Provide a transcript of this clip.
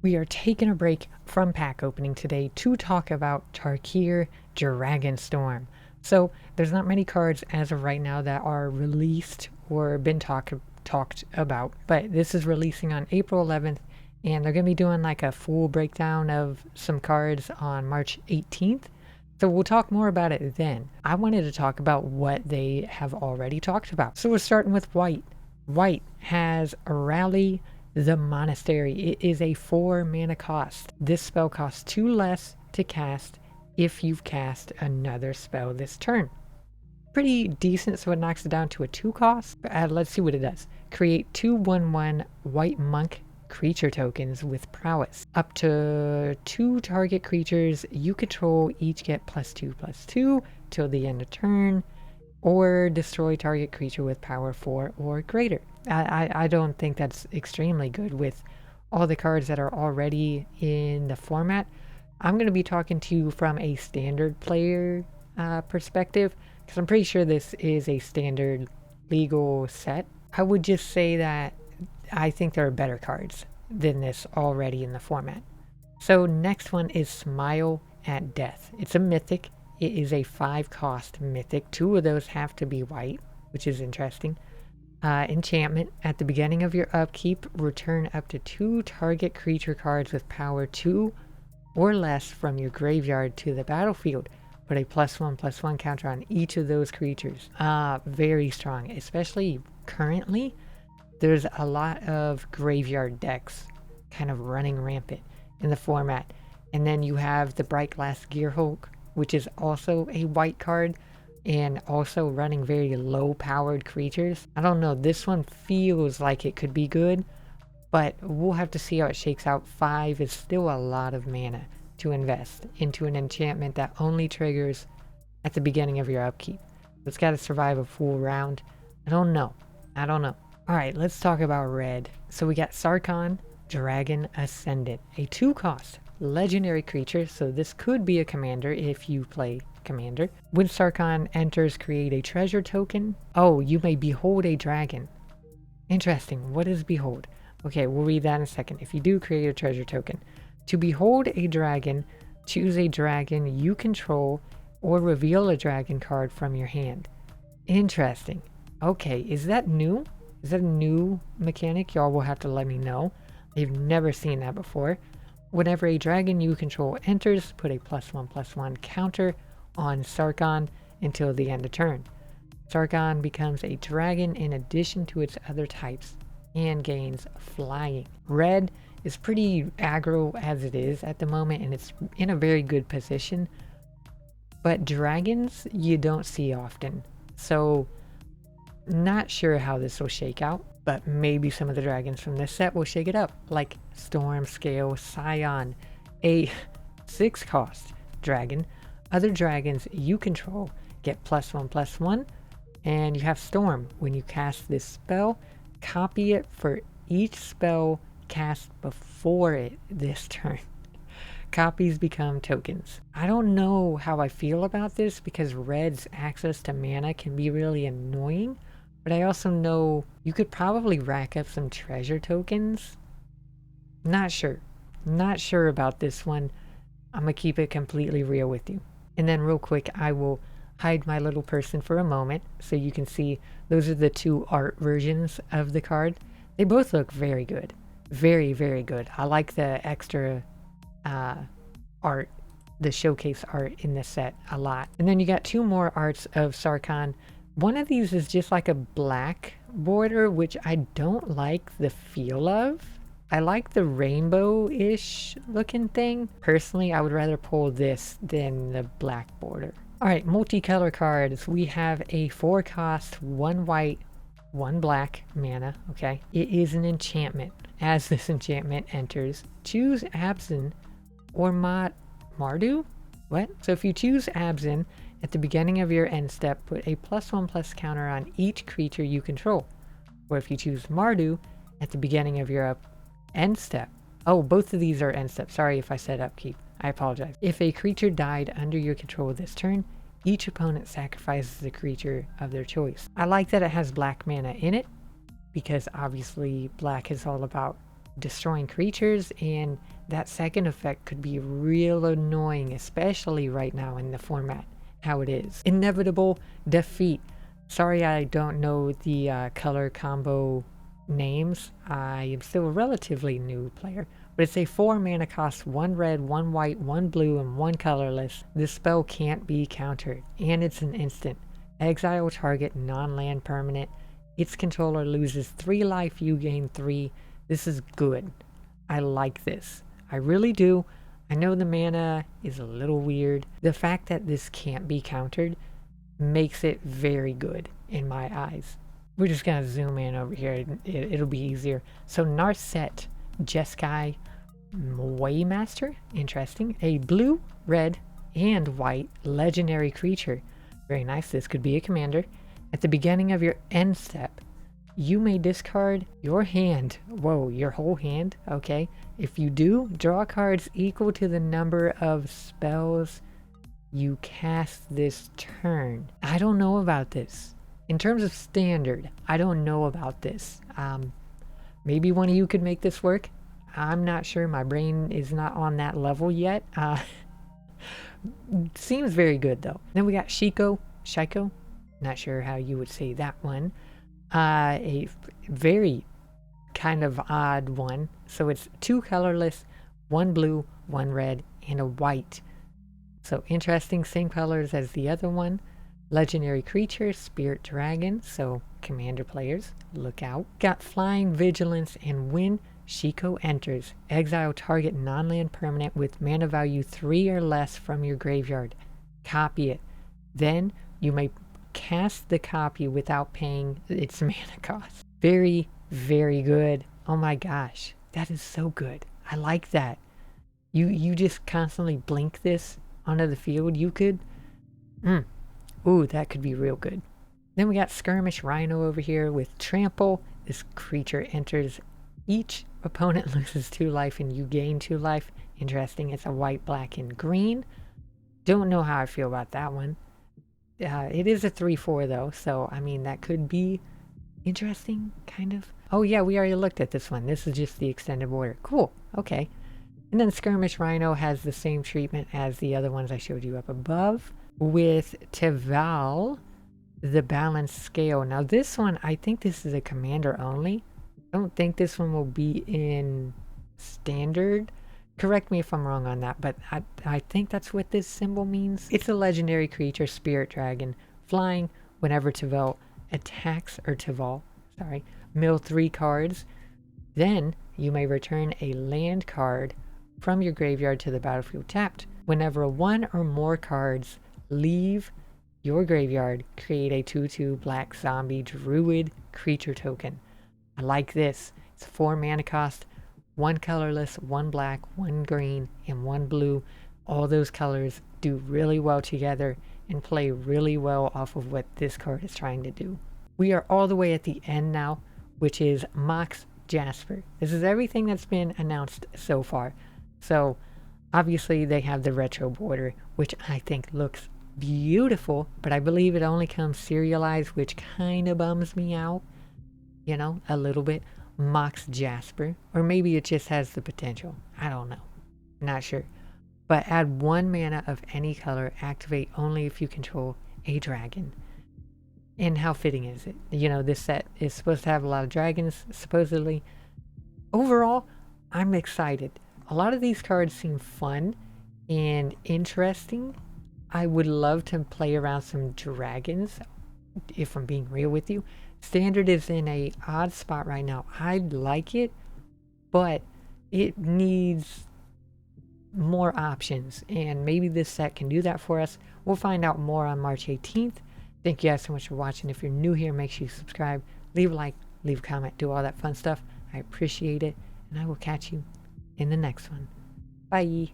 We are taking a break from pack opening today to talk about Tarkir Dragonstorm. So there's not many cards as of right now that are released or been talked about, but this is releasing on April 11th, and they're going to be doing like a full breakdown of some cards on March 18th. So we'll talk more about it then. I wanted to talk about what they have already talked about. So we're starting with white. White has a Rally the Monastery. It is a 4 mana cost. This spell costs 2 less to cast if you've cast another spell this turn. Pretty decent, so it knocks it down to a 2 cost. Let's see what it does. Create 2/1/1 white monk creature tokens with prowess. Up to 2 target creatures you control each get +2/+2 till the end of turn, or destroy target creature with power 4 or greater. I don't think that's extremely good with all the cards that are already in the format. I'm going to be talking to you from a standard player perspective, because I'm pretty sure this is a standard legal set. I would just say that I think there are better cards than this already in the format. So next one is Smile at Death. It's a mythic. It is a 5 cost mythic. 2 of those have to be white, which is interesting. Enchantment. At the beginning of your upkeep, return up to 2 target creature cards with power 2 or less from your graveyard to the battlefield. Put a +1/+1 counter on each of those creatures. Very strong, especially currently. There's a lot of graveyard decks kind of running rampant in the format. And then you have the Bright Glass Gearhulk, which is also a white card and also running very low powered creatures. I don't know, this one feels like it could be good, but we'll have to see how it shakes out. 5 is still a lot of mana to invest into an enchantment that only triggers at the beginning of your upkeep. It's got to survive a full round. I don't know. Alright, let's talk about red. So we got Sarkhan, Dragon Ascendant, a 2 cost legendary creature, so this could be a commander if you play commander. When Sarkhan enters, create a treasure token. Oh, you may behold a dragon. Interesting. What is behold? Okay, we'll read that in a second. If you do create a treasure token, to behold a dragon, choose a dragon you control or reveal a dragon card from your hand. Interesting. Okay, is that new? Is that a new mechanic? Y'all will have to let me know. I've never seen that before. Whenever a dragon you control enters, put a +1/+1 counter on Sarkhan until the end of turn. Sarkhan becomes a dragon in addition to its other types and gains flying. Red is pretty aggro as it is at the moment, and it's in a very good position. But dragons you don't see often. So not sure how this will shake out, but maybe some of the dragons from this set will shake it up, like Stormscale Scion, a 6 cost dragon. Other dragons you control get +1/+1, and you have Storm. When you cast this spell, copy it for each spell cast before it this turn. Copies become tokens. I don't know how I feel about this, because red's access to mana can be really annoying. But I also know you could probably rack up some treasure tokens. Not sure. Not sure about this one. I'm going to keep it completely real with you. And then real quick, I will hide my little person for a moment so you can see those are the 2 art versions of the card. They both look very good. Very, very good. I like the extra art, the showcase art in this set a lot. And then you got 2 more arts of Sarkhan. One of these is just like a black border, which I don't like the feel of. I like the rainbow-ish looking thing. Personally, I would rather pull this than the black border. Alright, multicolor cards. We have a 4 cost, 1 white, 1 black mana. Okay. It is an enchantment. As this enchantment enters, choose Abzan or Mardu? What? So if you choose Abzan, at the beginning of your end step, put a +1/+ counter on each creature you control. Or if you choose Mardu, at the beginning of your end step. Oh, both of these are end steps. Sorry if I said upkeep. I apologize. If a creature died under your control this turn, each opponent sacrifices a creature of their choice. I like that it has black mana in it, because obviously black is all about destroying creatures, and that second effect could be real annoying, especially right now in the format how it is. Inevitable Defeat. Sorry I don't know the color combo names. I am still a relatively new player, but it's a 4 mana cost, 1 red, 1 white, 1 blue, and 1 colorless. This spell can't be countered, and it's an instant. Exile target non-land permanent. Its controller loses 3 life, you gain 3. This is good. I like this. I really do. I know the mana is a little weird. The fact that this can't be countered makes it very good in my eyes. We're just gonna zoom in over here. It'll be easier. So Narset, Jeskai, Waymaster, interesting. A blue, red, and white legendary creature. Very nice. This could be a commander. At the beginning of your end step, you may discard your hand. Whoa, your whole hand? Okay. If you do, draw cards equal to the number of spells you cast this turn. I don't know about this. In terms of standard, I don't know about this. Maybe one of you could make this work. I'm not sure. My brain is not on that level yet. Seems very good though. Then we got Shiko. Not sure how you would say that one. A very kind of odd one. So it's 2 colorless, 1 blue, 1 red, and a white. So interesting, same colors as the other one. Legendary creature, Spirit Dragon, so commander players, look out. Got Flying Vigilance, and when Shiko enters, exile target non-land permanent with mana value 3 or less from your graveyard. Copy it. Then you may cast the copy without paying its mana cost. Very, very good. Oh my gosh, that is so good. I like that. You just constantly blink this onto the field. You could... Ooh, that could be real good. Then we got Skirmish Rhino over here with Trample. This creature enters, each opponent loses 2 life and you gain 2 life. Interesting. It's a white, black, and green. Don't know how I feel about that one. It is a 3/4 though, so I mean that could be interesting, kind of. Oh yeah, we already looked at this one. This is just the extended border. Cool. Okay. And then Skirmish Rhino has the same treatment as the other ones I showed you up above. With Teval, the Balanced Scale. Now this one, I think this is a commander only. I don't think this one will be in standard. Correct me if I'm wrong on that, but I think that's what this symbol means. It's a legendary creature, Spirit Dragon, flying. Whenever Teval attacks, mill 3 cards. Then you may return a land card from your graveyard to the battlefield tapped. Whenever 1 or more cards leave your graveyard, create a 2/2 black zombie druid creature token. I like this. It's 4 mana cost, 1 colorless, 1 black, 1 green, and 1 blue. All those colors do really well together and play really well off of what this card is trying to do. We are all the way at the end now, which is Mox Jasper. This is everything that's been announced so far. So obviously they have the retro border, which I think looks beautiful, but I believe it only comes serialized, which kind of bums me out, you know, a little bit. Mox Jasper, or maybe it just has the potential. I don't know. Not sure. But add 1 mana of any color, activate only if you control a dragon. And how fitting is it? You know, this set is supposed to have a lot of dragons, supposedly. Overall, I'm excited. A lot of these cards seem fun and interesting. I would love to play around some dragons, if I'm being real with you. Standard is in a odd spot right now. I like it, but it needs more options, and maybe this set can do that for us. We'll find out more on March 18th. Thank you guys so much for watching. If you're new here, make sure you subscribe, leave a like, leave a comment, do all that fun stuff. I appreciate it, and I will catch you in the next one. Bye.